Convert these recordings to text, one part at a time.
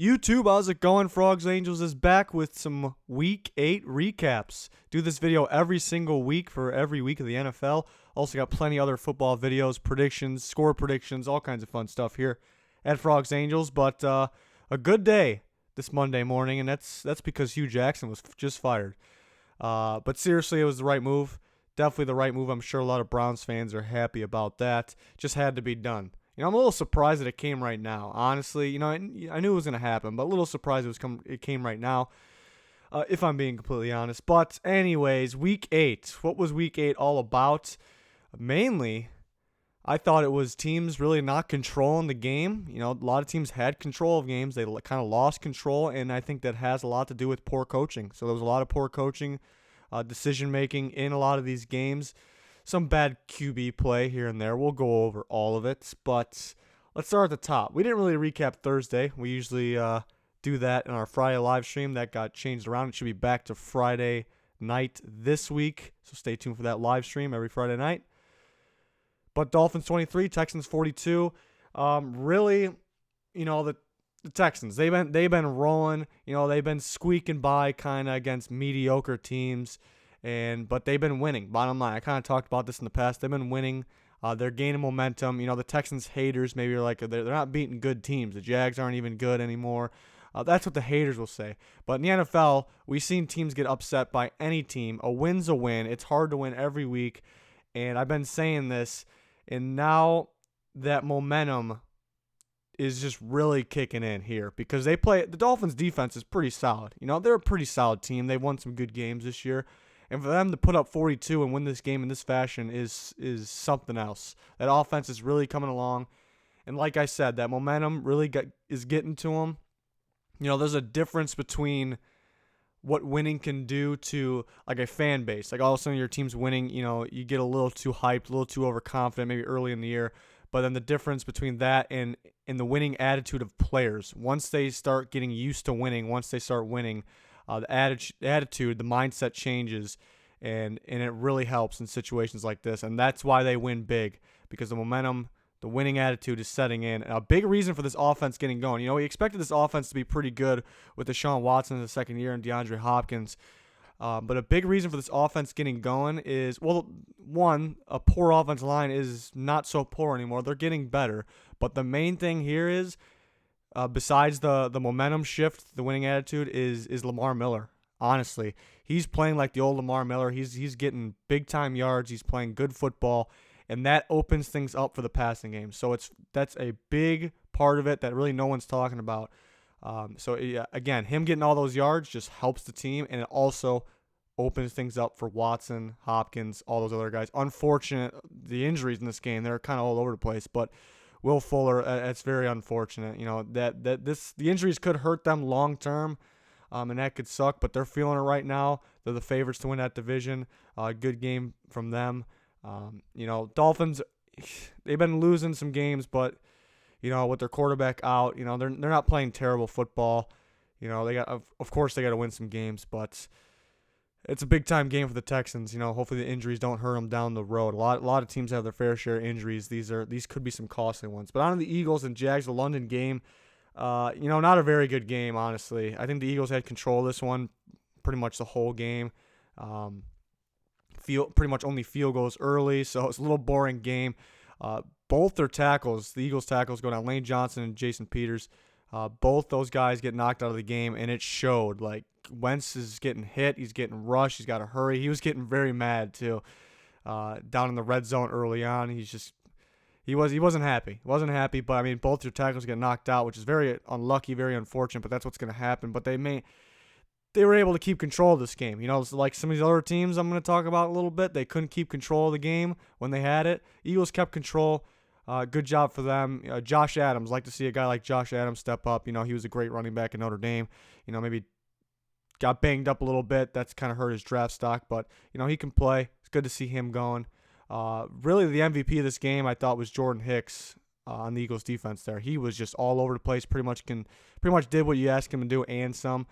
YouTube, how's it going? Frogs Angels is back with some Week 8 recaps. Do this video every single week for every week of the NFL. Also got plenty other football videos, predictions, score predictions, all kinds of fun stuff here at Frogs Angels. But a good day this Monday morning, and that's because Hugh Jackson was just fired. But seriously, it was the right move. Definitely the right move. I'm sure a lot of Browns fans are happy about that. Just had to be done. I'm a little surprised that it came right now. Honestly, I knew it was going to happen, but a little surprised it came right now, if I'm being completely honest. But anyways, Week 8. What was Week 8 all about? Mainly, I thought it was teams really not controlling the game. A lot of teams had control of games. They kind of lost control, and I think that has a lot to do with poor coaching. So there was a lot of poor coaching, decision-making in a lot of these games. Some bad QB play here and there. We'll go over all of it, but let's start at the top. We didn't really recap Thursday. We usually do that in our Friday live stream. That got changed around. It should be back to Friday night this week, so stay tuned for that live stream every Friday night. But Dolphins 23, Texans 42. Really, the Texans, they've been rolling. They've been squeaking by kind of against mediocre teams. But they've been winning. Bottom line, I kind of talked about this in the past. They've been winning. They're gaining momentum. The Texans haters maybe are like they're not beating good teams. The Jags aren't even good anymore. That's what the haters will say. But in the NFL, we've seen teams get upset by any team. A win's a win. It's hard to win every week, and I've been saying this. And now that momentum is just really kicking in here because the Dolphins defense is pretty solid. They're a pretty solid team. They've won some good games this year. And for them to put up 42 and win this game in this fashion is something else. That offense is really coming along. And like I said, that momentum really is getting to them. There's a difference between what winning can do to like a fan base. Like all of a sudden your team's winning, you get a little too hyped, a little too overconfident maybe early in the year. But then the difference between that and the winning attitude of players, once they start getting used to winning, once they start winning, the attitude, the mindset changes, and it really helps in situations like this. And that's why they win big, because the momentum, the winning attitude is setting in. And a big reason for this offense getting going. We expected this offense to be pretty good with Deshaun Watson in the second year and DeAndre Hopkins. But a big reason for this offense getting going is, well, one, a poor offensive line is not so poor anymore. They're getting better. But the main thing here is, besides the momentum shift, the winning attitude is Lamar Miller. Honestly, he's playing like the old Lamar Miller. He's getting big time yards. He's playing good football, and that opens things up for the passing game. So that's a big part of it that really no one's talking about. Again, him getting all those yards just helps the team, and it also opens things up for Watson, Hopkins, all those other guys. Unfortunate, the injuries in this game, they're kind of all over the place, but Will Fuller, it's very unfortunate. The injuries could hurt them long term, and that could suck. But they're feeling it right now. They're the favorites to win that division. Good game from them. Dolphins, they've been losing some games, but with their quarterback out, they're not playing terrible football. Of course they got to win some games, but it's a big time game for the Texans. Hopefully the injuries don't hurt them down the road. A lot of teams have their fair share of injuries. These could be some costly ones. But on the Eagles and Jags, the London game, not a very good game, honestly. I think the Eagles had control of this one pretty much the whole game. Pretty much only field goals early, so it's a little boring game. Both their tackles, the Eagles tackles go down, Lane Johnson and Jason Peters. Both those guys get knocked out of the game, and it showed. Like, Wentz is getting hit. He's getting rushed. He's got to hurry. He was getting very mad, too, down in the red zone early on. He wasn't happy. But, both your tackles get knocked out, which is very unlucky, very unfortunate, but that's what's going to happen. But they were able to keep control of this game. Like some of these other teams I'm going to talk about a little bit, they couldn't keep control of the game when they had it. Eagles kept control. Good job for them. Josh Adams, like to see a guy like Josh Adams step up. He was a great running back in Notre Dame. Maybe got banged up a little bit. That's kind of hurt his draft stock, but he can play. It's good to see him going. Really, the MVP of this game I thought was Jordan Hicks on the Eagles defense. There, he was just all over the place. Pretty much did what you asked him to do and some.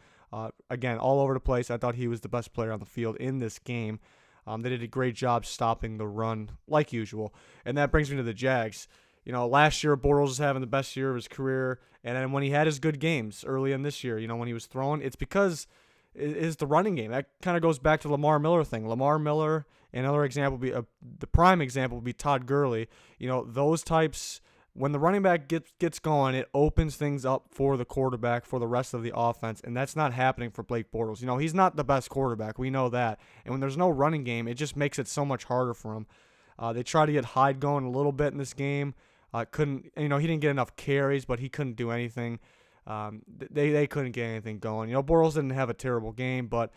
Again, all over the place. I thought he was the best player on the field in this game. They did a great job stopping the run, like usual. And that brings me to the Jags. Last year Bortles was having the best year of his career, and then when he had his good games early in this year, when he was throwing, it's because is the running game. That kind of goes back to Lamar Miller thing. Lamar Miller, another example would be the prime example would be Todd Gurley. Those types, when the running back gets going, it opens things up for the quarterback, for the rest of the offense, and that's not happening for Blake Bortles. He's not the best quarterback. We know that. And when there's no running game, it just makes it so much harder for him. They tried to get Hyde going a little bit in this game. Couldn't, he didn't get enough carries, but he couldn't do anything. They couldn't get anything going. Bortles didn't have a terrible game, but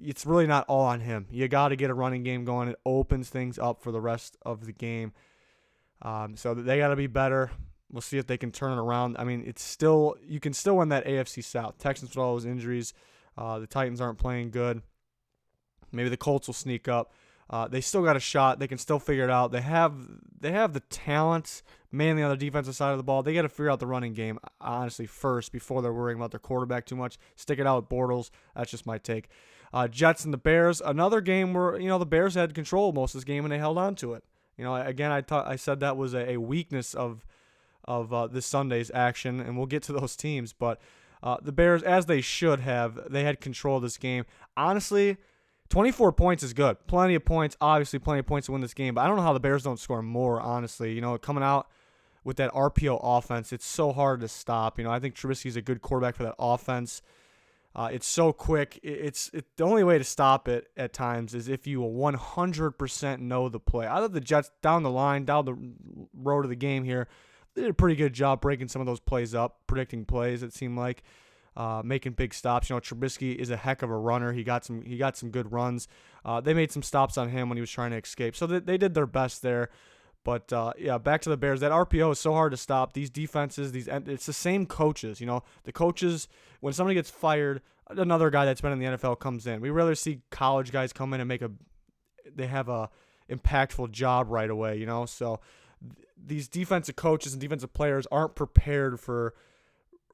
it's really not all on him. You got to get a running game going. It opens things up for the rest of the game. So they got to be better. We'll see if they can turn it around. I mean, you can still win that AFC South. Texans with all those injuries. The Titans aren't playing good. Maybe the Colts will sneak up. They still got a shot. They can still figure it out. They have the talent, mainly on the defensive side of the ball. They got to figure out the running game, honestly, first before they're worrying about their quarterback too much. Stick it out with Bortles. That's just my take. Jets and the Bears, another game where the Bears had control most of this game and they held on to it. Again, I said that was a weakness of this Sunday's action, and we'll get to those teams. But the Bears, as they should have, they had control of this game. Honestly, 24 points is good. Plenty of points, obviously plenty of points to win this game. But I don't know how the Bears don't score more, honestly. Coming out with that RPO offense, it's so hard to stop. I think Trubisky's a good quarterback for that offense. It's so quick. It's the only way to stop it at times is if you 100% know the play. I thought the Jets down the line, down the road of the game here, they did a pretty good job breaking some of those plays up, predicting plays, it seemed like. Making big stops. Trubisky is a heck of a runner. He got some good runs. They made some stops on him when he was trying to escape. So they did their best there. But back to the Bears. That RPO is so hard to stop. These defenses, it's the same coaches. The coaches, when somebody gets fired, another guy that's been in the NFL comes in. We rather see college guys come in and they have a impactful job right away. So these defensive coaches and defensive players aren't prepared for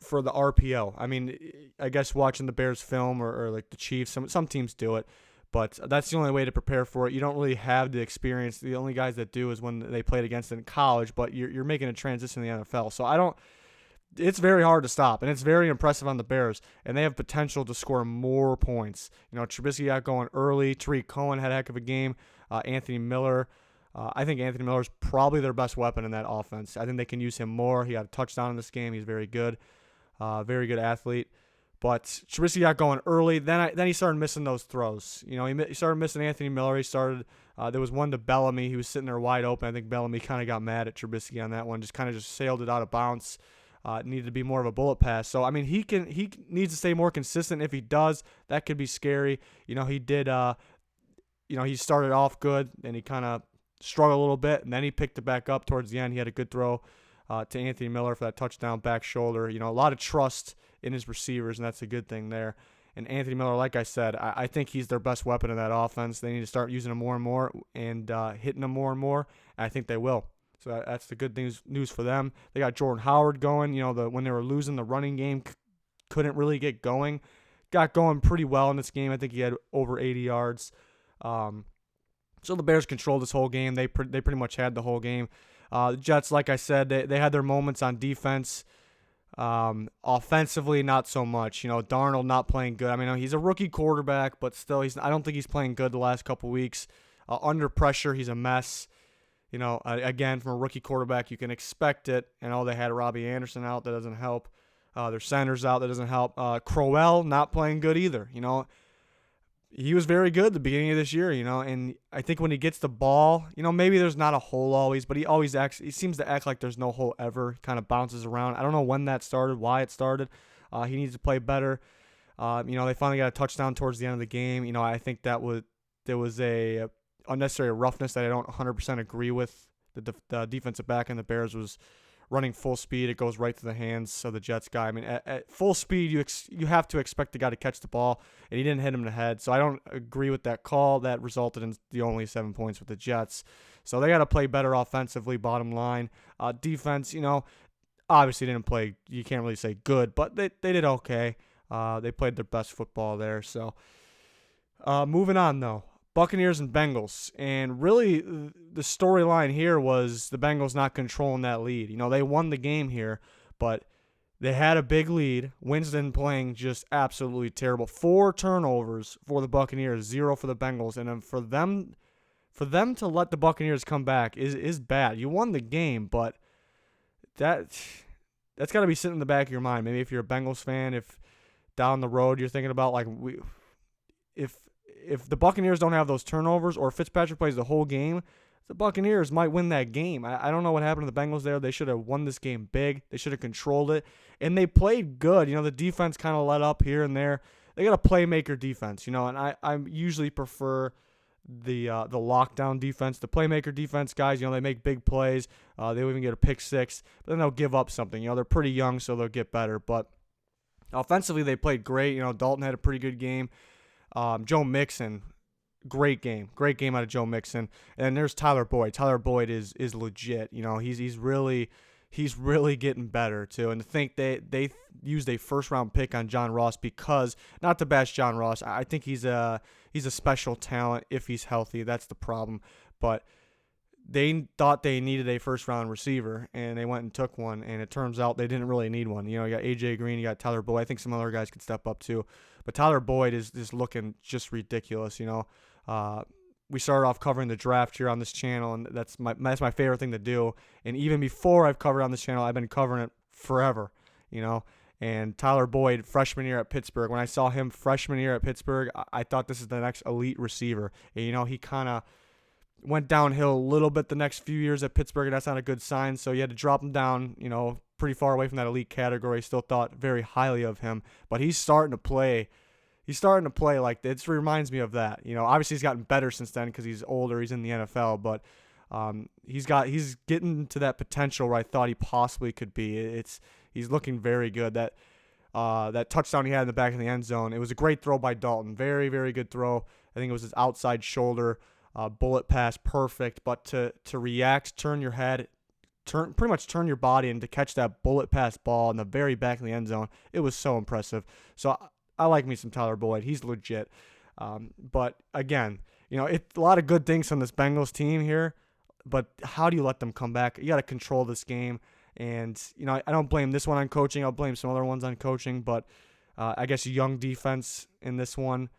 the RPO. I mean, I guess watching the Bears film or like the Chiefs, some teams do it, but that's the only way to prepare for it. You don't really have the experience. The only guys that do is when they played against it in college, but you're making a transition in the NFL. So it's very hard to stop, and it's very impressive on the Bears, and they have potential to score more points. Trubisky got going early. Tariq Cohen had a heck of a game. Anthony Miller. I think Anthony Miller is probably their best weapon in that offense. I think they can use him more. He got a touchdown in this game. He's very good. Very good athlete. But Trubisky got going early. Then he started missing those throws. He started missing Anthony Miller. There was one to Bellamy. He was sitting there wide open. I think Bellamy kind of got mad at Trubisky on that one. Just sailed it out of bounds. It needed to be more of a bullet pass. So, I mean, he needs to stay more consistent. If he does, that could be scary. He did, he started off good, and he kind of struggled a little bit, and then he picked it back up towards the end. He had a good throw to Anthony Miller for that touchdown back shoulder. A lot of trust in his receivers, and that's a good thing there. And Anthony Miller, like I said, I think he's their best weapon in that offense. They need to start using him more and more and hitting him more and more, and I think they will. So that's the good news for them. They got Jordan Howard going. When they were losing, the running game couldn't really get going. Got going pretty well in this game. I think he had over 80 yards. So the Bears controlled this whole game. They pretty much had the whole game. The Jets, like I said, they had their moments on defense. Offensively, not so much. Darnold not playing good. I mean, he's a rookie quarterback, but still, I don't think he's playing good the last couple weeks. Under pressure, he's a mess. Again, from a rookie quarterback, you can expect it. They had Robbie Anderson out. That doesn't help. Their center's out. That doesn't help. Crowell not playing good either. He was very good at the beginning of this year, and I think when he gets the ball, maybe there's not a hole always, but he seems to act like there's no hole ever. Kind of bounces around. I don't know when that started, why it started. He needs to play better. They finally got a touchdown towards the end of the game. I think there was a unnecessary roughness that I don't 100% agree with. The defensive back and the Bears was running full speed. It goes right to the hands of the Jets guy. I mean, at full speed, you have to expect the guy to catch the ball, and he didn't hit him in the head. So I don't agree with that call. That resulted in the only 7 points with the Jets. So they got to play better offensively, bottom line. Defense, obviously didn't play, you can't really say good, but they did okay. They played their best football there. So moving on, though. Buccaneers and Bengals. And really, the storyline here was the Bengals not controlling that lead. They won the game here, but they had a big lead. Winston playing just absolutely terrible. 4 turnovers for the Buccaneers, 0 for the Bengals. And then for them to let the Buccaneers come back is bad. You won the game, but that's got to be sitting in the back of your mind. Maybe if you're a Bengals fan, if down the road you're thinking about if the Buccaneers don't have those turnovers or Fitzpatrick plays the whole game, the Buccaneers might win that game. I don't know what happened to the Bengals there. They should have won this game big. They should have controlled it. And they played good. The defense kind of let up here and there. They got a playmaker defense, and I usually prefer the lockdown defense. The playmaker defense guys, they make big plays. They'll even get a pick six, but then they'll give up something. They're pretty young, so they'll get better. But offensively, they played great. Dalton had a pretty good game. Joe Mixon, great game out of Joe Mixon. And there's Tyler Boyd. Tyler Boyd is legit. He's really getting better too. And to think they used a first round pick on John Ross, because not to bash John Ross, I think he's a special talent if he's healthy. That's the problem. But they thought they needed a first round receiver, and they went and took one, and it turns out they didn't really need one. You got AJ Green, you got Tyler Boyd. I think some other guys could step up too. But Tyler Boyd is looking just ridiculous. We started off covering the draft here on this channel, and that's my favorite thing to do. And even before I've covered on this channel, I've been covering it forever. And Tyler Boyd, freshman year at Pittsburgh, when I saw him freshman year at Pittsburgh, I thought this is the next elite receiver. And, he kind of went downhill a little bit the next few years at Pittsburgh, and that's not a good sign. So you had to drop him down, pretty far away from that elite category. Still thought very highly of him, but he's starting to play. He's starting to play like it reminds me of that. Obviously he's gotten better since then because he's older. He's in the NFL, but he's getting to that potential where I thought he possibly could be. He's looking very good. That touchdown he had in the back of the end zone, it was a great throw by Dalton. Very, very good throw. I think it was his outside shoulder bullet pass, perfect. But to react, turn your head, pretty much turn your body, and to catch that bullet pass ball in the very back of the end zone, it was so impressive. So I like me some Tyler Boyd. He's legit. But again, it's a lot of good things from this Bengals team here, but how do you let them come back? You got to control this game. And, I don't blame this one on coaching. I'll blame some other ones on coaching, but I guess young defense in this one.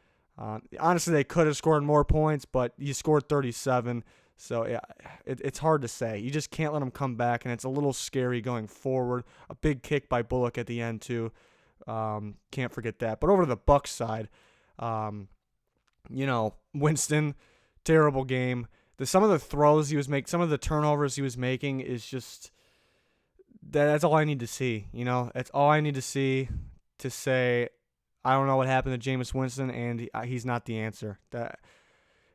Honestly, they could have scored more points, but you scored 37. So, yeah, it's hard to say. You just can't let them come back, and it's a little scary going forward. A big kick by Bullock at the end, too. Can't forget that. But over to the Bucs side, Winston, terrible game. Some of the throws he was making, some of the turnovers he was making is just that's all I need to see. That's all I need to see to say I don't know what happened to Jameis Winston, and he's not the answer.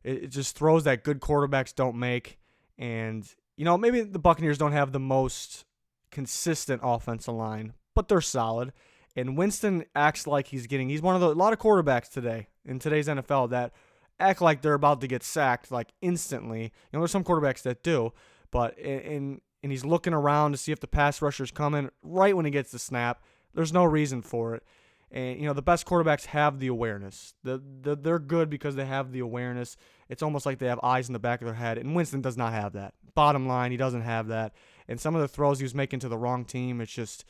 It just throws that good quarterbacks don't make, and maybe the Buccaneers don't have the most consistent offensive line, but they're solid. And Winston acts like he's one of a lot of quarterbacks today in today's NFL that act like they're about to get sacked like instantly. There's some quarterbacks that do, but and he's looking around to see if the pass rusher's coming right when he gets the snap. There's no reason for it. And the best quarterbacks have the awareness. They're good because they have the awareness. It's almost like they have eyes in the back of their head, and Winston does not have that. Bottom line, he doesn't have that. And some of the throws he was making to the wrong team, it's just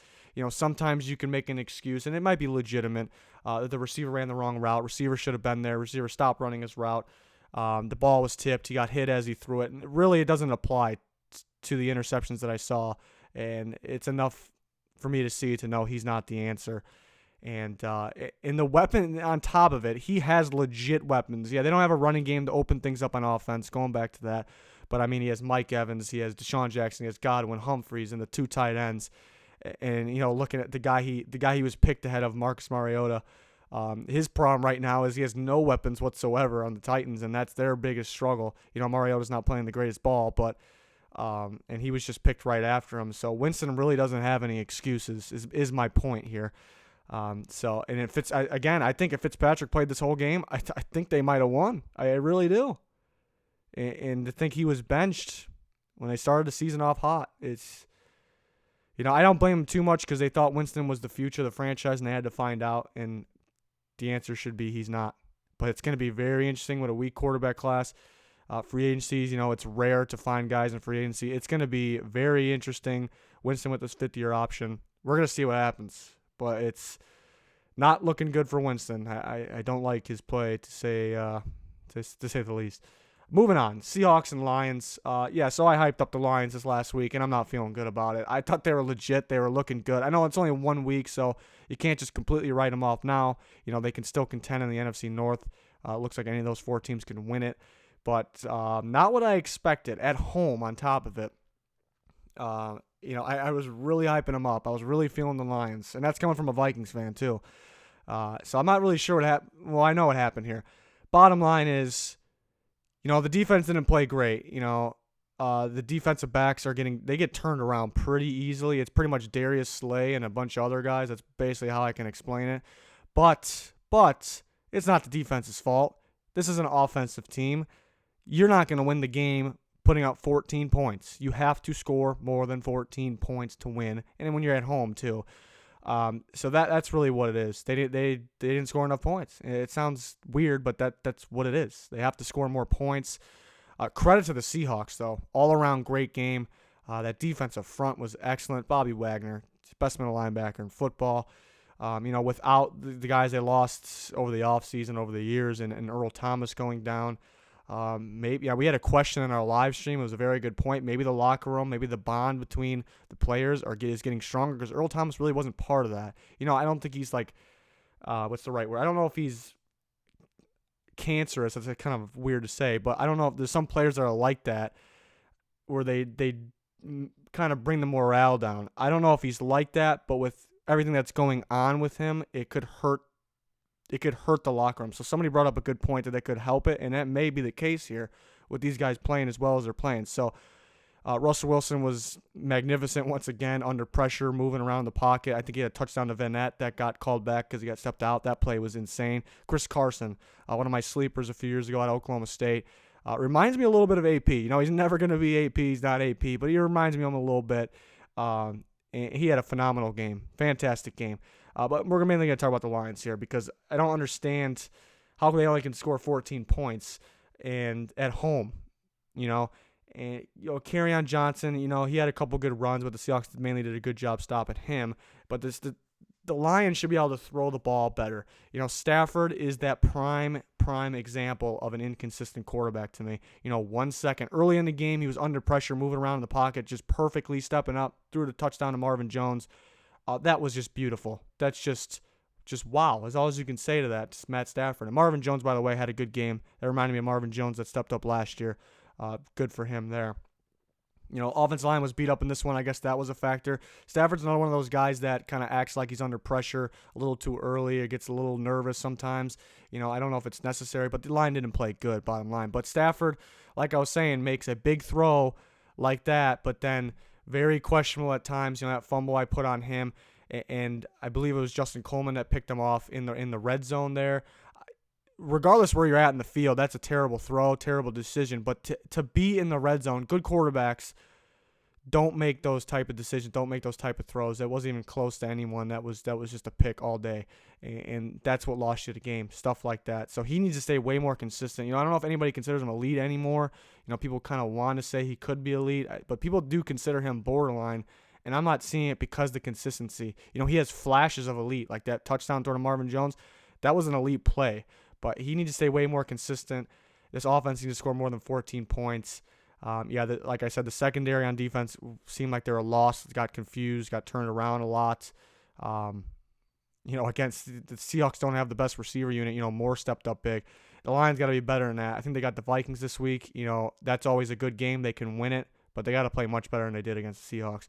sometimes you can make an excuse, and it might be legitimate. The receiver ran the wrong route. Receiver should have been there. Receiver stopped running his route. The ball was tipped. He got hit as he threw it. And really, it doesn't apply to the interceptions that I saw. And it's enough for me to see to know he's not the answer. And in the weapon on top of it, he has legit weapons. Yeah, they don't have a running game to open things up on offense, going back to that. But, he has Mike Evans. He has Deshaun Jackson. He has Godwin, Humphreys, and the 2 tight ends. And, looking at the guy he was picked ahead of, Marcus Mariota, his problem right now is he has no weapons whatsoever on the Titans, and that's their biggest struggle. Mariota's not playing the greatest ball, but and he was just picked right after him. So Winston really doesn't have any excuses, is my point here. And if I think if Fitzpatrick played this whole game, I think they might have won. I really do. And to think he was benched when they started the season off hot, it's... I don't blame them too much because they thought Winston was the future of the franchise, and they had to find out, and the answer should be he's not. but it's going to be very interesting with a weak quarterback class. Free agencies, it's rare to find guys in free agency. It's going to be very interesting. Winston with this fifth-year option. We're going to see what happens, but it's not looking good for Winston. I don't like his play, to say the least. Moving on, Seahawks and Lions. So I hyped up the Lions this last week, and I'm not feeling good about it. I thought they were legit. They were looking good. I know it's only 1 week, so you can't just completely write them off now. They can still contend in the NFC North. Looks like any of those 4 teams can win it, but not what I expected at home on top of it. I was really hyping them up. I was really feeling the Lions, and that's coming from a Vikings fan too. So I'm not really sure what happened. Well, I know what happened here. Bottom line is, the defense didn't play great. The defensive backs they get turned around pretty easily. It's pretty much Darius Slay and a bunch of other guys. That's basically how I can explain it. But it's not the defense's fault. This is an offensive team. You're not going to win the game putting up 14 points. You have to score more than 14 points to win, and when you're at home too. So that's really what it is. They didn't score enough points. It sounds weird, but that's what it is. They have to score more points. Credit to the Seahawks though, all around great game. That defensive front was excellent. Bobby Wagner, best middle linebacker in football. Without the guys they lost over the offseason, over the years, and Earl Thomas going down. We had a question in our live stream. It was a very good point. Maybe the locker room, maybe the bond between the players is getting stronger, because Earl Thomas really wasn't part of that. I don't think he's like, what's the right word? I don't know if he's cancerous. That's kind of weird to say, but I don't know if there's some players that are like that, where they kind of bring the morale down. I don't know if he's like that, but with everything that's going on with him, it could hurt the locker room. So somebody brought up a good point that could help it, and that may be the case here with these guys playing as well as they're playing. So Russell Wilson was magnificent once again, under pressure, moving around the pocket. I think he had a touchdown to Vanette that got called back because he got stepped out. That play was insane. Chris Carson, one of my sleepers a few years ago at Oklahoma State, reminds me a little bit of AP. He's never going to be AP. He's not AP, but he reminds me of him a little bit. And he had a phenomenal game, fantastic game. But we're mainly going to talk about the Lions here, because I don't understand how they only can score 14 points and at home, And Kerryon Johnson, he had a couple good runs, but the Seahawks mainly did a good job stopping him. But the Lions should be able to throw the ball better. Stafford is that prime example of an inconsistent quarterback to me. 1 second early in the game, he was under pressure, moving around in the pocket, just perfectly stepping up, threw the touchdown to Marvin Jones. That was just beautiful. That's just wow. That's all you can say to that. Just Matt Stafford. And Marvin Jones, by the way, had a good game. That reminded me of Marvin Jones that stepped up last year. Good for him there. Offensive line was beat up in this one. I guess that was a factor. Stafford's another one of those guys that kind of acts like he's under pressure a little too early. It gets a little nervous sometimes. I don't know if it's necessary, but the line didn't play good, bottom line. But Stafford, like I was saying, makes a big throw like that, but then very questionable at times. That fumble I put on him, and I believe it was Justin Coleman that picked him off in the red zone there. Regardless where you're at in the field, that's a terrible throw, terrible decision. But to be in the red zone, good quarterbacks don't make those type of decisions, don't make those type of throws. That wasn't even close to anyone. That was just a pick all day, and that's what lost you the game, stuff like that. So he needs to stay way more consistent. I don't know if anybody considers him elite anymore. People kind of want to say he could be elite, but people do consider him borderline, and I'm not seeing it because of the consistency. He has flashes of elite, like that touchdown throw to Marvin Jones. That was an elite play, but he needs to stay way more consistent. This offense needs to score more than 14 points. Like I said, the secondary on defense seemed like they were lost, got confused, got turned around a lot. Against the Seahawks don't have the best receiver unit. Moore stepped up big. The Lions got to be better than that. I think they got the Vikings this week. That's always a good game. They can win it, but they got to play much better than they did against the Seahawks.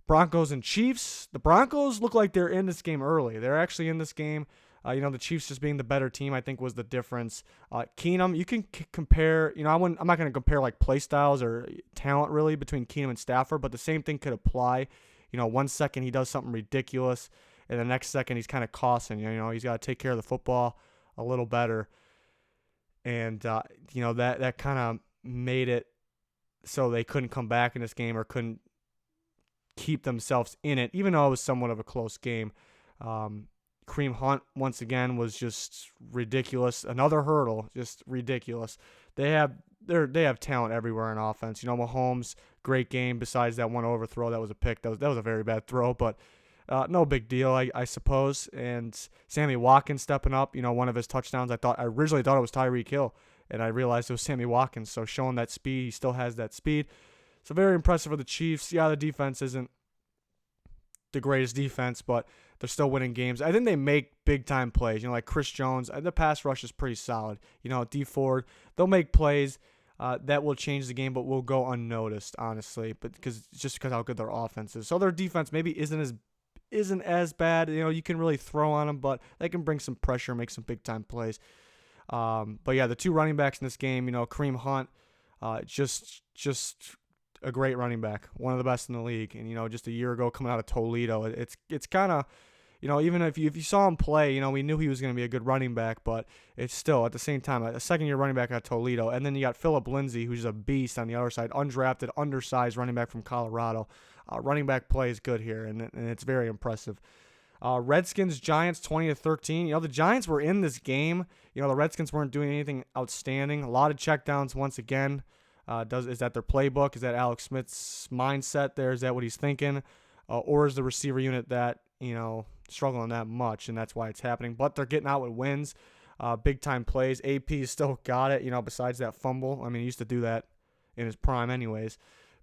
Broncos and Chiefs. The Broncos look like they're in this game early. They're actually in this game. The Chiefs just being the better team, I think, was the difference. Keenum, you can compare. I'm not going to compare like play styles or talent really between Keenum and Stafford, but the same thing could apply. 1 second he does something ridiculous, and the next second he's kind of costing. He's got to take care of the football a little better, and that kind of made it so they couldn't come back in this game or couldn't keep themselves in it, even though it was somewhat of a close game. Kareem Hunt, once again, was just ridiculous. Another hurdle, just ridiculous. They have talent everywhere in offense. Mahomes, great game. Besides that one overthrow, that was a pick. That was a very bad throw, but no big deal, I suppose. And Sammy Watkins stepping up. One of his touchdowns, I originally thought it was Tyreek Hill, and I realized it was Sammy Watkins. So showing that speed, he still has that speed. So very impressive for the Chiefs. Yeah, the defense isn't the greatest defense, but they're still winning games. I think they make big-time plays. Like Chris Jones, the pass rush is pretty solid. D Ford, they'll make plays that will change the game, but will go unnoticed, honestly, but because how good their offense is. So their defense maybe isn't as bad. You can really throw on them, but they can bring some pressure, make some big-time plays. But yeah, the two running backs in this game, Kareem Hunt, just a great running back, one of the best in the league. And just a year ago coming out of Toledo, it's kind of, even if you saw him play, we knew he was going to be a good running back, but it's still at the same time a second-year running back at Toledo. And then you got Phillip Lindsay, who's a beast on the other side, undrafted, undersized running back from Colorado. Running back play is good here, and it's very impressive. Redskins Giants 20-13. The Giants were in this game. The Redskins weren't doing anything outstanding. A lot of checkdowns once again. Is that their playbook? Is that Alex Smith's mindset there? Is that what he's thinking? Or is the receiver unit that, struggling that much, and that's why it's happening? But they're getting out with wins, big-time plays. AP still got it, besides that fumble. I mean, he used to do that in his prime anyways.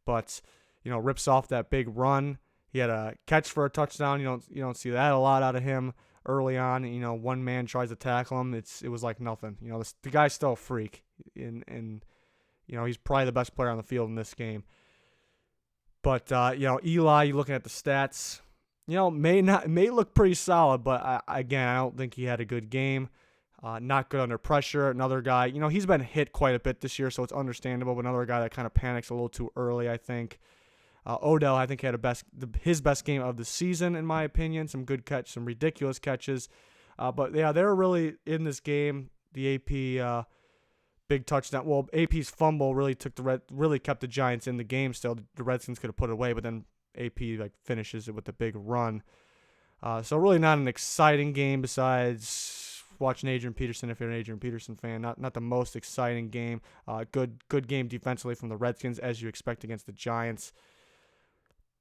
But, rips off that big run. He had a catch for a touchdown. You don't see that a lot out of him early on. One man tries to tackle him. It was like nothing. The guy's still a freak, and he's probably the best player on the field in this game. But, Eli, you looking at the stats, may look pretty solid, but I don't think he had a good game. Not good under pressure. Another guy, he's been hit quite a bit this year, so it's understandable, but another guy that kind of panics a little too early, I think. Odell, I think, had his best game of the season, in my opinion. Some good catch, some ridiculous catches. But, yeah, they were really in this game. The AP big touchdown. Well, AP's fumble really kept the Giants in the game still. The Redskins could have put it away, but then AP finishes it with a big run. So really not an exciting game besides watching Adrian Peterson if you're an Adrian Peterson fan. Not the most exciting game. Good game defensively from the Redskins, as you expect against the Giants.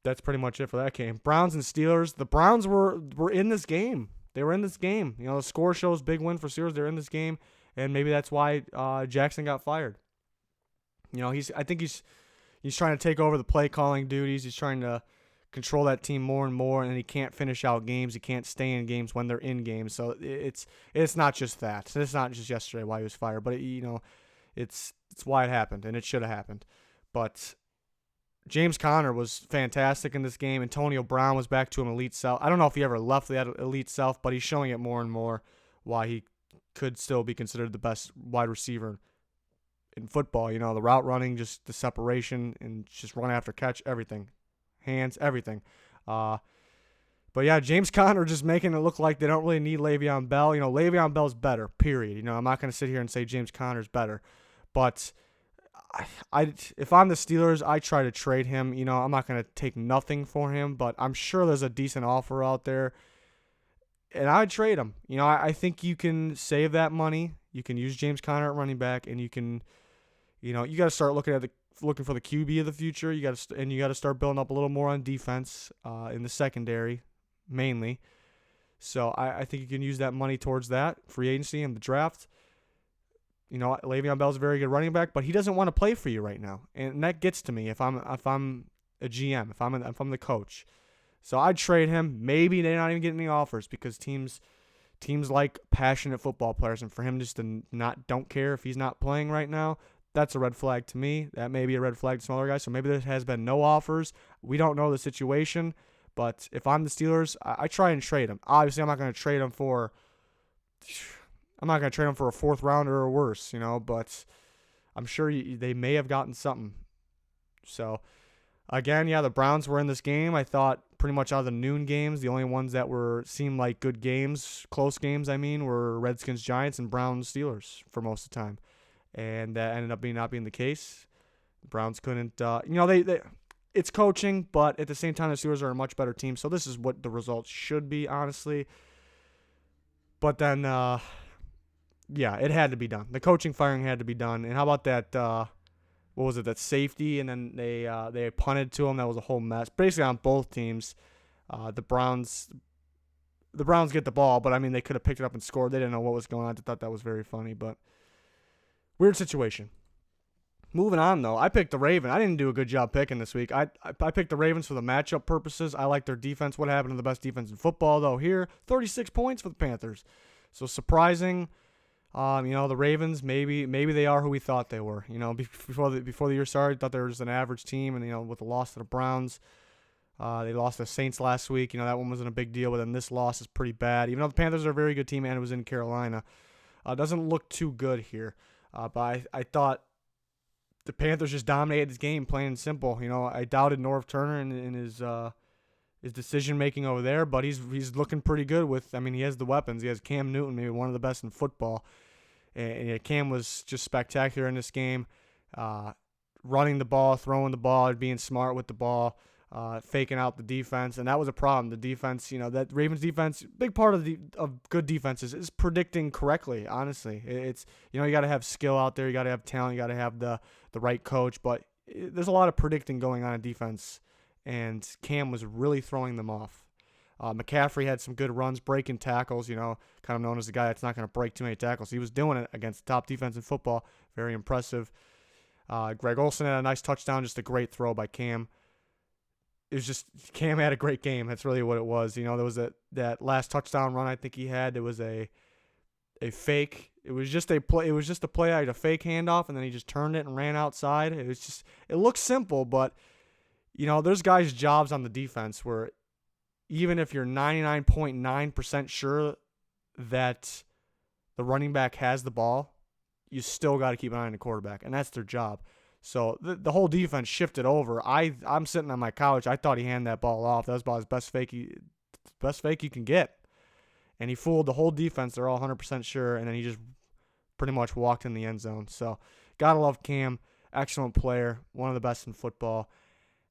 That's pretty much it for that game. Browns and Steelers. The Browns were in this game. They were in this game. The score shows big win for Steelers. They're in this game. And maybe that's why Jackson got fired. I think he's trying to take over the play calling duties. He's trying to control that team more and more, and he can't finish out games. He can't stay in games when they're in games. So it's not just that. It's not just yesterday why he was fired, but it's why it happened, and it should have happened. But James Conner was fantastic in this game. Antonio Brown was back to an elite self. I don't know if he ever left that elite self, but he's showing it more and more why he could still be considered the best wide receiver in football. The route running, just the separation, and just run after catch, everything. Hands, everything. But yeah, James Conner just making it look like they don't really need Le'Veon Bell. Le'Veon Bell's better, period. I'm not going to sit here and say James Conner's better. But if I'm the Steelers, I try to trade him. I'm not going to take nothing for him, but I'm sure there's a decent offer out there. And I'd trade him. I think you can save that money. You can use James Conner at running back, and you can, you got to start looking for the QB of the future. You got to start building up a little more on defense in the secondary, mainly. So I think you can use that money towards that free agency and the draft. Le'Veon Bell's a very good running back, but he doesn't want to play for you right now, and that gets to me if I'm a GM, if I'm the coach. So I'd trade him. Maybe they're not even getting any offers because teams like passionate football players, and for him just to don't care if he's not playing right now, that's a red flag to me. That may be a red flag to some other guys. So maybe there has been no offers. We don't know the situation, but if I'm the Steelers, I try and trade him. Obviously, I'm not going to trade him for a fourth rounder or worse, but I'm sure they may have gotten something. So again, yeah, the Browns were in this game. I thought pretty much out of the noon games, the only ones that seemed like good games, close games, were Redskins Giants and Browns Steelers for most of the time. And that ended up not being the case. The Browns couldn't, it's coaching, but at the same time, the Steelers are a much better team. So this is what the results should be, honestly. But then, yeah, it had to be done. The coaching firing had to be done. And how about that, what was it, that safety? And then they punted to him. That was a whole mess. Basically on both teams, the Browns get the ball, but, I mean, they could have picked it up and scored. They didn't know what was going on. I thought that was very funny, but weird situation. Moving on, though, I picked the Ravens. I didn't do a good job picking this week. I picked the Ravens for the matchup purposes. I like their defense. What happened to the best defense in football, though? Here, 36 points for the Panthers. So surprising. The Ravens, maybe they are who we thought they were. Before the year started, I thought they were just an average team. And, with the loss to the Browns, they lost to the Saints last week. That one wasn't a big deal, but then this loss is pretty bad. Even though the Panthers are a very good team and it was in Carolina, doesn't look too good here. But I thought the Panthers just dominated this game, plain and simple. I doubted Norv Turner in his decision making over there, but he's looking pretty good he has the weapons. He has Cam Newton, maybe one of the best in football. And Cam was just spectacular in this game, running the ball, throwing the ball, being smart with the ball, faking out the defense, and that was a problem. The defense, that Ravens defense, big part of good defenses is predicting correctly. Honestly, it's you got to have skill out there, you got to have talent, you got to have the right coach, but there's a lot of predicting going on in defense, and Cam was really throwing them off. McCaffrey had some good runs, breaking tackles, kind of known as the guy that's not going to break too many tackles. He was doing it against the top defense in football. Very impressive. Greg Olsen had a nice touchdown, just a great throw by Cam. It was just Cam had a great game. That's really what it was. There was that last touchdown run I think he had. It was a fake. It was just a play. It was just a play. I had a fake handoff, and then he just turned it and ran outside. It looks simple, but there's guys' jobs on the defense where even if you're 99.9% sure that the running back has the ball, you still got to keep an eye on the quarterback, and that's their job. So the whole defense shifted over. I'm sitting on my couch. I thought he handed that ball off. That was about his best fake you can get. And he fooled the whole defense. They're all 100% sure, and then he just pretty much walked in the end zone. So gotta love Cam. Excellent player. One of the best in football.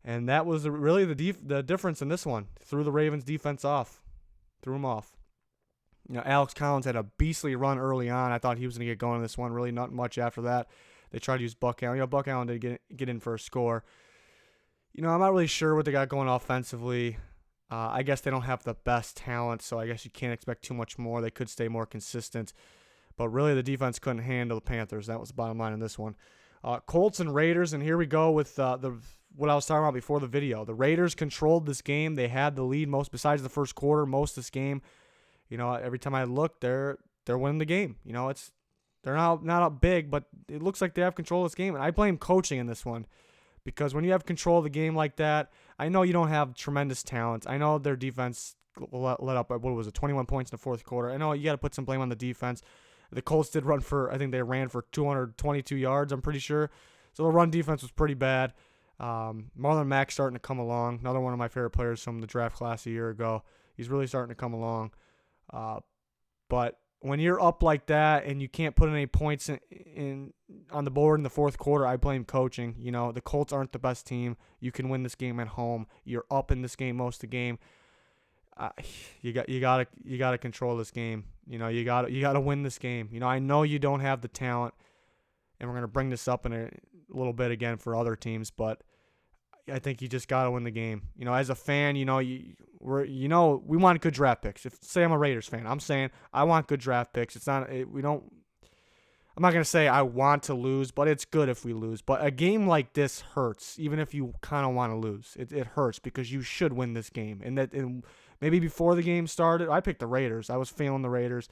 And that was really the difference in this one. Threw the Ravens defense off. Threw them off. Alex Collins had a beastly run early on. I thought he was going to get going in this one. Really not much after that. They tried to use Buck Allen. Buck Allen did get in for a score. I'm not really sure what they got going offensively. I guess they don't have the best talent, so I guess you can't expect too much more. They could stay more consistent. But really, the defense couldn't handle the Panthers. That was the bottom line in this one. Colts and Raiders, and here we go with what I was talking about before the video. The Raiders controlled this game. They had the lead besides the first quarter, most of this game. Every time I look, they're winning the game. They're not up big, but it looks like they have control of this game. And I blame coaching in this one because when you have control of the game like that, I know you don't have tremendous talent. I know their defense let up, 21 points in the fourth quarter. I know you got to put some blame on the defense. The Colts did ran for 222 yards, I'm pretty sure. So the run defense was pretty bad. Marlon Mack's starting to come along. Another one of my favorite players from the draft class a year ago. He's really starting to come along. But when you're up like that and you can't put any points in on the board in the fourth quarter, I blame coaching. The Colts aren't the best team. You can win this game at home. You're up in this game most of the game. You gotta control this game. You gotta win this game. I know you don't have the talent, and we're gonna bring this up in a little bit again for other teams, but I think you just gotta win the game. As a fan, we want good draft picks. Say I'm a Raiders fan, I'm saying I want good draft picks. I'm not going to say I want to lose, but it's good if we lose. But a game like this hurts, even if you kind of want to lose. It hurts because you should win this game. And maybe before the game started, I picked the Raiders. I was feeling the Raiders.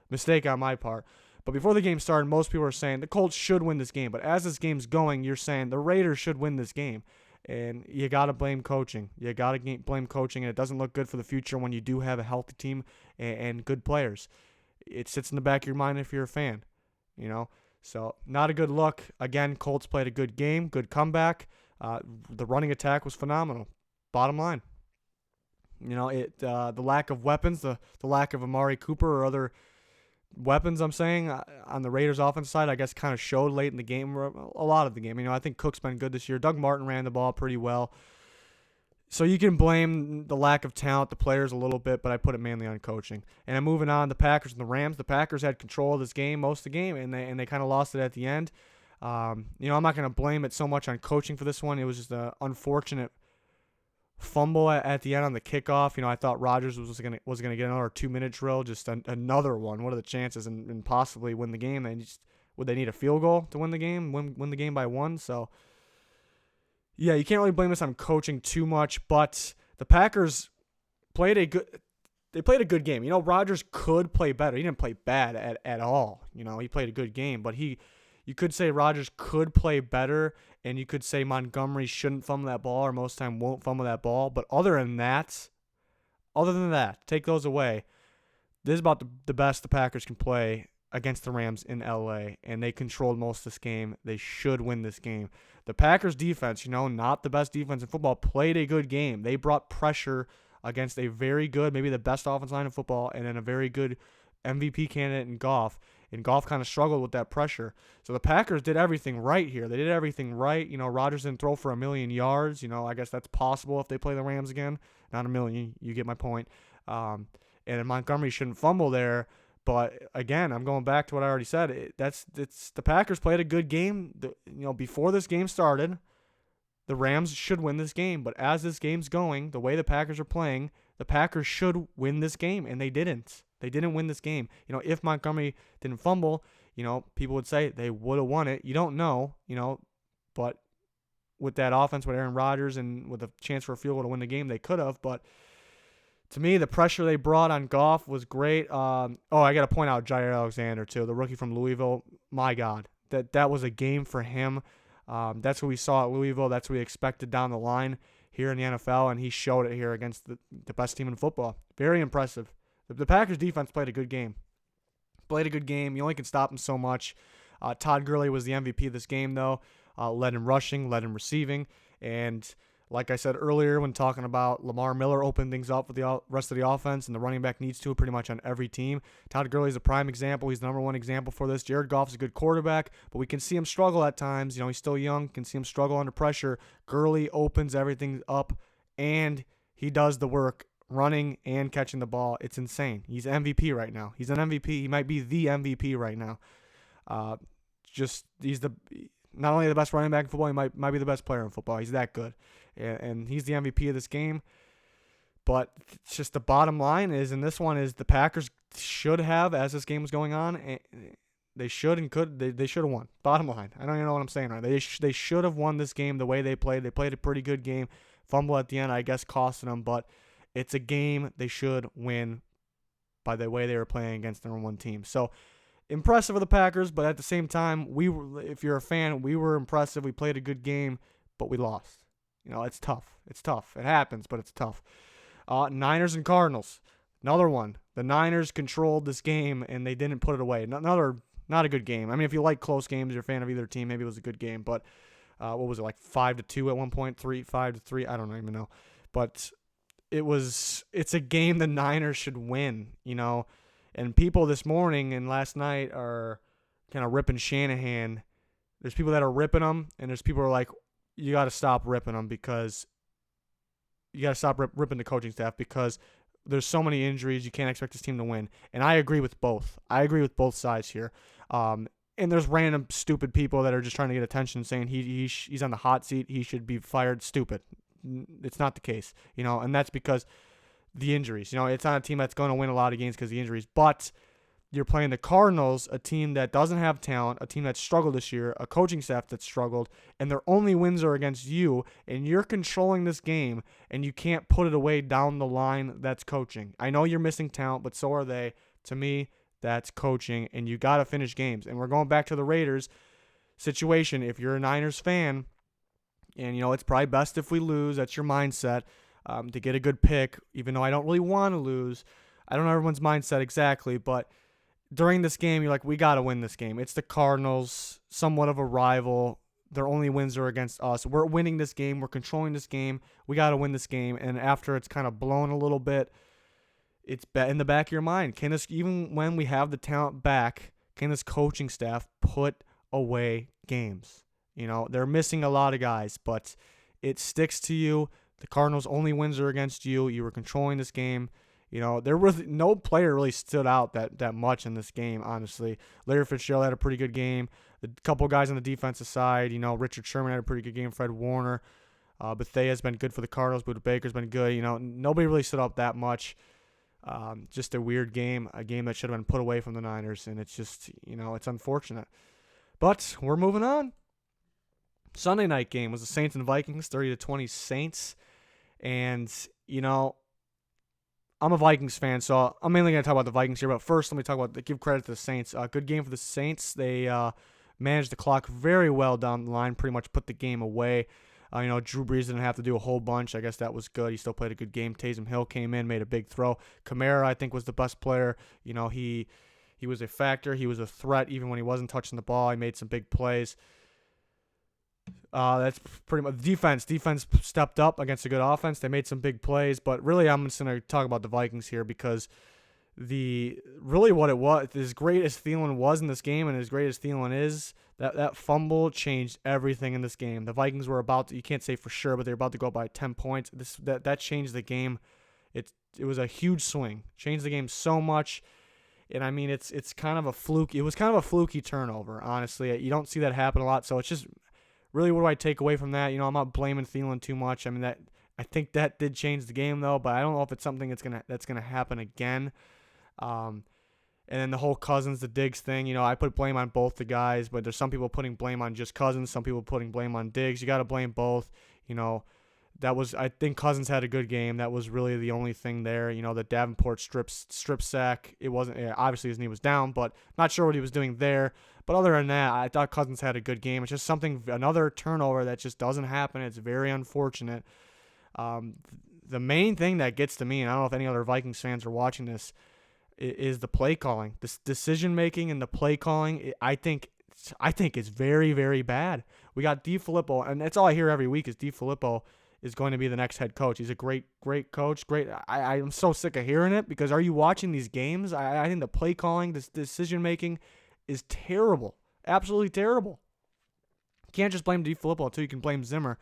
Mistake on my part. But before the game started, most people were saying the Colts should win this game. But as this game's going, you're saying the Raiders should win this game. And you got to blame coaching. You got to blame coaching, and it doesn't look good for the future when you do have a healthy team and good players. It sits in the back of your mind if you're a fan. So not a good look. Again, Colts played a good game, good comeback. The running attack was phenomenal. Bottom line, the lack of weapons, the lack of Amari Cooper or other weapons, I'm saying, on the Raiders' offense side, I guess kind of showed late in the game, a lot of the game. I think Cook's been good this year. Doug Martin ran the ball pretty well. So you can blame the lack of talent, the players a little bit, but I put it mainly on coaching. And I'm moving on, the Packers and the Rams. The Packers had control of this game most of the game, and they kind of lost it at the end. I'm not going to blame it so much on coaching for this one. It was just an unfortunate fumble at the end on the kickoff. I thought Rodgers was gonna get another 2-minute drill, just another one. What are the chances and possibly win the game? Would they need a field goal to win the game? Win the game by 1? So. Yeah, you can't really blame this on coaching too much, but the Packers played a good game. Rodgers could play better. He didn't play bad at all. He played a good game, but you could say Rodgers could play better, and you could say Montgomery shouldn't fumble that ball or most of the time won't fumble that ball. But other than that, take those away. This is about the best the Packers can play against the Rams in LA, and they controlled most of this game. They should win this game. The Packers defense, not the best defense in football, played a good game. They brought pressure against a very good, maybe the best offensive line in football, and then a very good MVP candidate in Goff. And Goff kind of struggled with that pressure. So the Packers did everything right here. They did everything right. Rodgers didn't throw for 1,000,000 yards. I guess that's possible if they play the Rams again. Not 1,000,000. You get my point. And Montgomery shouldn't fumble there. But again, I'm going back to what I already said. It's the Packers played a good game. Before this game started, the Rams should win this game. But as this game's going, the way the Packers are playing, the Packers should win this game, and they didn't. They didn't win this game. If Montgomery didn't fumble, people would say they would have won it. You don't know, but with that offense, with Aaron Rodgers and with a chance for a field goal to win the game, they could have. But to me, the pressure they brought on Goff was great. I got to point out Jair Alexander, too, the rookie from Louisville. My God, that was a game for him. That's what we saw at Louisville. That's what we expected down the line here in the NFL, and he showed it here against the best team in football. Very impressive. The Packers defense played a good game. You only can stop them so much. Todd Gurley was the MVP of this game, though. Led in rushing, led in receiving, and like I said earlier when talking about Lamar Miller opening things up for the rest of the offense, and the running back needs to pretty much on every team. Todd Gurley is a prime example. He's the number one example for this. Jared Goff is a good quarterback, but we can see him struggle at times. He's still young. Can see him struggle under pressure. Gurley opens everything up, and he does the work running and catching the ball. It's insane. He's MVP right now. He's an MVP. He might be the MVP right now. He's not only the best running back in football, he might be the best player in football. He's that good. And he's the MVP of this game. But it's just the bottom line is, and this one is, the Packers should have, as this game was going on, they should and could, they should have won. Bottom line. I don't even know what I'm saying right. They should have won this game the way they played. They played a pretty good game. Fumble at the end, I guess, costing them, but it's a game they should win by the way they were playing against the number one team. So impressive of the Packers, but at the same time, if you're a fan, we were impressive. We played a good game, but we lost. It's tough. It's tough. It happens, but it's tough. Niners and Cardinals. Another one. The Niners controlled this game, and they didn't put it away. Not a good game. I mean, if you like close games, you're a fan of either team, maybe it was a good game. But what was it, like 5-2 at one point? 5-3? I don't even know. But it's a game the Niners should win, And people this morning and last night are kind of ripping Shanahan. There's people that are ripping him, and there's people who are like, you got to stop ripping them because you got to stop ripping the coaching staff because there's so many injuries. You can't expect this team to win. And I agree with both. I agree with both sides here. And there's random stupid people that are just trying to get attention saying he's on the hot seat. He should be fired. Stupid. It's not the case, and that's because the injuries. It's not a team that's going to win a lot of games because of the injuries, but you're playing the Cardinals, a team that doesn't have talent, a team that struggled this year, a coaching staff that struggled, and their only wins are against you, and you're controlling this game, and you can't put it away down the line. That's coaching. I know you're missing talent, but so are they. To me, that's coaching, and you got to finish games. And we're going back to the Raiders situation. If you're a Niners fan, and, it's probably best if we lose, that's your mindset, to get a good pick, even though I don't really want to lose. I don't know everyone's mindset exactly, but during this game, you're like, we got to win this game. It's the Cardinals, somewhat of a rival. Their only wins are against us. We're winning this game. We're controlling this game. We got to win this game. And after it's kind of blown a little bit, it's in the back of your mind. Even when we have the talent back, can this coaching staff put away games? They're missing a lot of guys, but it sticks to you. The Cardinals' only wins are against you. You were controlling this game. There was no player really stood out that much in this game, honestly. Larry Fitzgerald had a pretty good game. A couple guys on the defensive side, Richard Sherman had a pretty good game. Fred Warner. Bethea's been good for the Cardinals. Buda Baker's been good. Nobody really stood out that much. Just a weird game, a game that should have been put away from the Niners, and it's just, it's unfortunate. But we're moving on. Sunday night game was the Saints and Vikings, 30-20 Saints. And, I'm a Vikings fan, so I'm mainly going to talk about the Vikings here. But first, let me talk about give credit to the Saints. Good game for the Saints. They managed the clock very well down the line, pretty much put the game away. Drew Brees didn't have to do a whole bunch. I guess that was good. He still played a good game. Taysom Hill came in, made a big throw. Kamara, I think, was the best player. He was a factor. He was a threat even when he wasn't touching the ball. He made some big plays. That's pretty much the defense. Defense stepped up against a good offense. They made some big plays, but really I'm just going to talk about the Vikings here because what it was, as great as Thielen was in this game and as great as Thielen is, that fumble changed everything in this game. The Vikings were about to, you can't say for sure, but they were about to go by 10 points. That changed the game. It was a huge swing. Changed the game so much. And I mean, it's kind of a fluke. It was kind of a fluky turnover, honestly. You don't see that happen a lot. So it's just really, what do I take away from that? I'm not blaming Thielen too much. I mean, I think that did change the game though, but I don't know if it's something that's gonna happen again. And then the whole Cousins, the Diggs thing, I put blame on both the guys, but there's some people putting blame on just Cousins, some people putting blame on Diggs. You got to blame both. I think Cousins had a good game. That was really the only thing there. The Davenport strip sack. It wasn't, obviously his knee was down, but not sure what he was doing there. But other than that, I thought Cousins had a good game. It's just another turnover that just doesn't happen. It's very unfortunate. The main thing that gets to me, and I don't know if any other Vikings fans are watching this, is the play calling. This decision making and the play calling, I think is very, very bad. We got DeFilippo, and that's all I hear every week is DeFilippo is going to be the next head coach. He's a great coach. I'm so sick of hearing it because are you watching these games? I think the play calling, this decision making is terrible. Absolutely terrible. You can't just blame DeFilippo too. You can blame Zimmer.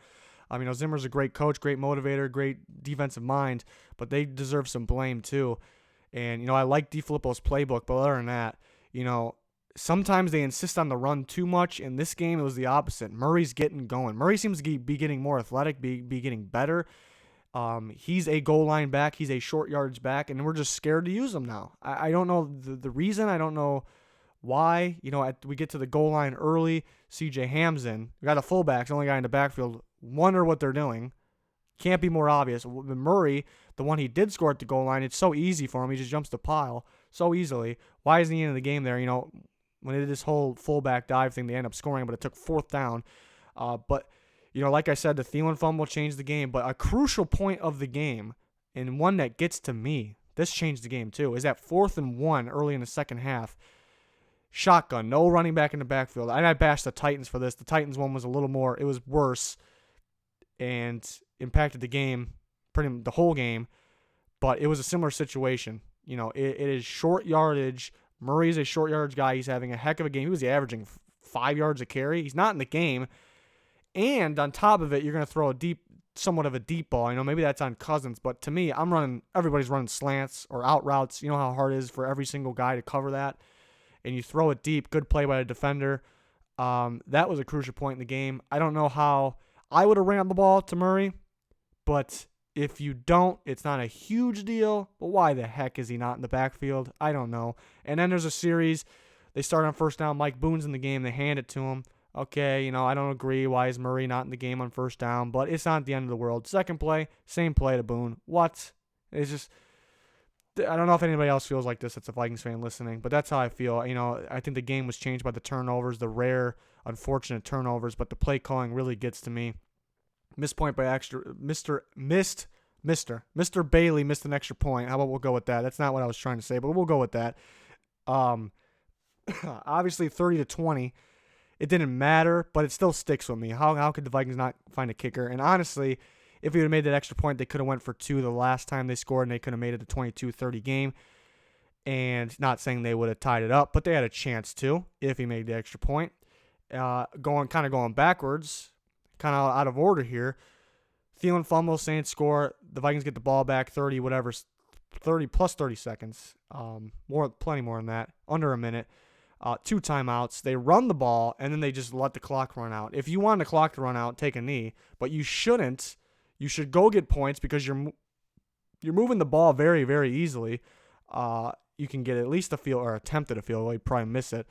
Zimmer's a great coach, great motivator, great defensive mind, but they deserve some blame too. And, I like DeFilippo's playbook, but other than that, sometimes they insist on the run too much. In this game, it was the opposite. Murray's getting going. Murray seems to be getting more athletic, be getting better. He's a goal line back. He's a short yardage back, and we're just scared to use him now. I don't know the reason. I don't know why. We get to the goal line early. CJ Ham's in. We got the fullbacks, the only guy in the backfield. Wonder what they're doing. Can't be more obvious. Murray, the one he did score at the goal line, it's so easy for him. He just jumps the pile so easily. Why isn't he in the game there? When they did this whole fullback dive thing, they ended up scoring, but it took fourth down. But like I said, the Thielen fumble changed the game. But a crucial point of the game, and one that gets to me, this changed the game too, is that 4th and 1 early in the second half. Shotgun, no running back in the backfield. And I bashed the Titans for this. The Titans one was it was worse and impacted the game, the whole game. But it was a similar situation. It is short yardage. Murray's a short yardage guy. He's having a heck of a game. He was averaging 5 yards a carry. He's not in the game. And on top of it, you're going to throw somewhat of a deep ball. Maybe that's on Cousins, but to me, everybody's running slants or out routes. You know how hard it is for every single guy to cover that. And you throw it deep. Good play by the defender. That was a crucial point in the game. I don't know how I would have ran the ball to Murray, but if you don't, it's not a huge deal. But why the heck is he not in the backfield? I don't know. And then there's a series. They start on first down. Mike Boone's in the game. They hand it to him. Okay, I don't agree. Why is Murray not in the game on first down? But it's not the end of the world. Second play, same play to Boone. What? It's just, I don't know if anybody else feels like this that's a Vikings fan listening, but that's how I feel. I think the game was changed by the turnovers, the rare, unfortunate turnovers, but the play calling really gets to me. Missed point by Mr. Bailey missed an extra point. How about we'll go with that? That's not what I was trying to say, but we'll go with that. Obviously 30-20. It didn't matter, but it still sticks with me. How could the Vikings not find a kicker? And honestly, if he would have made that extra point, they could have went for 2 the last time they scored, and they could have made it a 22-30 game. And not saying they would have tied it up, but they had a chance to if he made the extra point. Going backwards, kind of out of order here. Thielen fumble, Saints score. The Vikings get the ball back, 30 whatever, 30 plus 30 seconds. Plenty more than that. Under a minute. 2 timeouts. They run the ball, and then they just let the clock run out. If you want the clock to run out, take a knee, but you shouldn't. You should go get points because you're moving the ball very, very easily. You can get at least a field or attempt at a field goal. You probably miss it.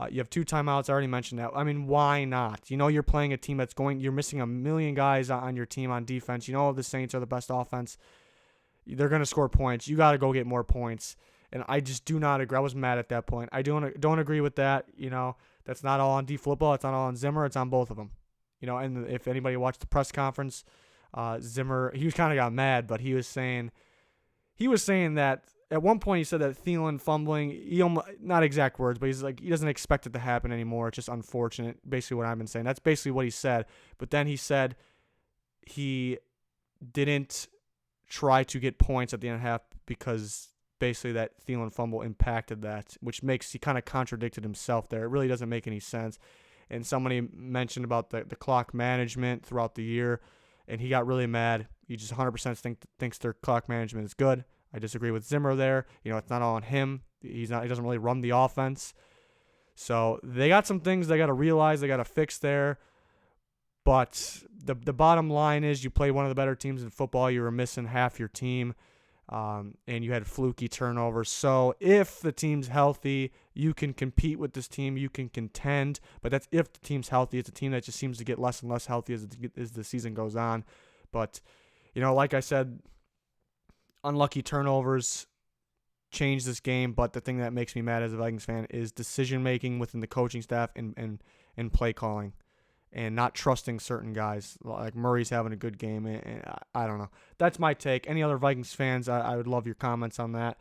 You have 2 timeouts. I already mentioned that. I mean, why not? You're playing a team that's you're missing a million guys on your team on defense. The Saints are the best offense. They're going to score points. You got to go get more points. And I just do not agree. I was mad at that point. I don't agree with that. That's not all on D football. It's not all on Zimmer. It's on both of them. And if anybody watched the press conference, Zimmer, he kind of got mad, but he was saying that at one point he said that Thielen fumbling, not exact words, but he's like, he doesn't expect it to happen anymore. It's just unfortunate. Basically what I've been saying. That's basically what he said. But then he said he didn't try to get points at the end of the half because basically that Thielen fumble impacted that, which he kind of contradicted himself there. It really doesn't make any sense. And somebody mentioned about the clock management throughout the year, and he got really mad. He just 100% thinks their clock management is good. I disagree with Zimmer there. It's not all on him. He doesn't really run the offense. So they got some things they got to realize, they got to fix there. But the bottom line is you play one of the better teams in football. You were missing half your team. And you had fluky turnovers. So if the team's healthy, you can compete with this team. You can contend. But that's if the team's healthy. It's a team that just seems to get less and less healthy as the season goes on. But, like I said, unlucky turnovers change this game. But the thing that makes me mad as a Vikings fan is decision-making within the coaching staff and play calling. And not trusting certain guys. Like Murray's having a good game. And I don't know. That's my take. Any other Vikings fans, I would love your comments on that.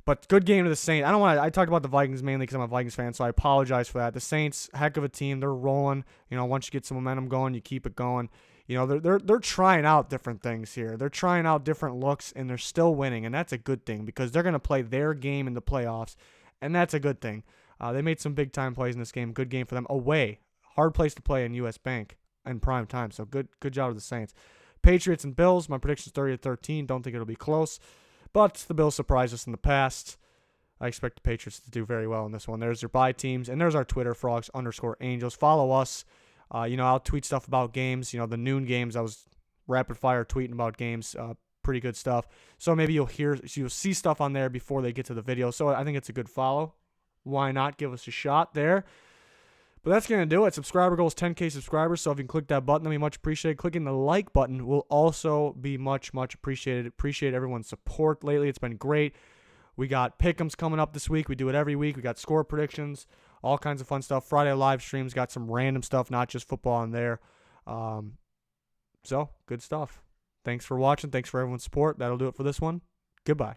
But good game to the Saints. I talked about the Vikings mainly because I'm a Vikings fan, so I apologize for that. The Saints, heck of a team. They're rolling. Once you get some momentum going, you keep it going. They're trying out different things here. They're trying out different looks, and they're still winning. And that's a good thing because they're going to play their game in the playoffs, and that's a good thing. They made some big-time plays in this game. Good game for them. Away. Hard place to play in U.S. Bank in prime time. So good job to the Saints. Patriots and Bills. My prediction's 30-13. Don't think it'll be close. But the Bills surprised us in the past. I expect the Patriots to do very well in this one. There's your bye teams. And there's our Twitter, Frogs_Angels. Follow us. I'll tweet stuff about games. The noon games, I was rapid fire tweeting about games. Pretty good stuff. So maybe you'll see stuff on there before they get to the video. So I think it's a good follow. Why not? Give us a shot there. But that's going to do it. Subscriber goal is 10K subscribers, so if you can click that button, that'd be much appreciated. Clicking the like button will also be much, much appreciated. Appreciate everyone's support lately. It's been great. We got pick'ems coming up this week. We do it every week. We got score predictions, all kinds of fun stuff. Friday live streams, got some random stuff, not just football in there. So, good stuff. Thanks for watching. Thanks for everyone's support. That'll do it for this one. Goodbye.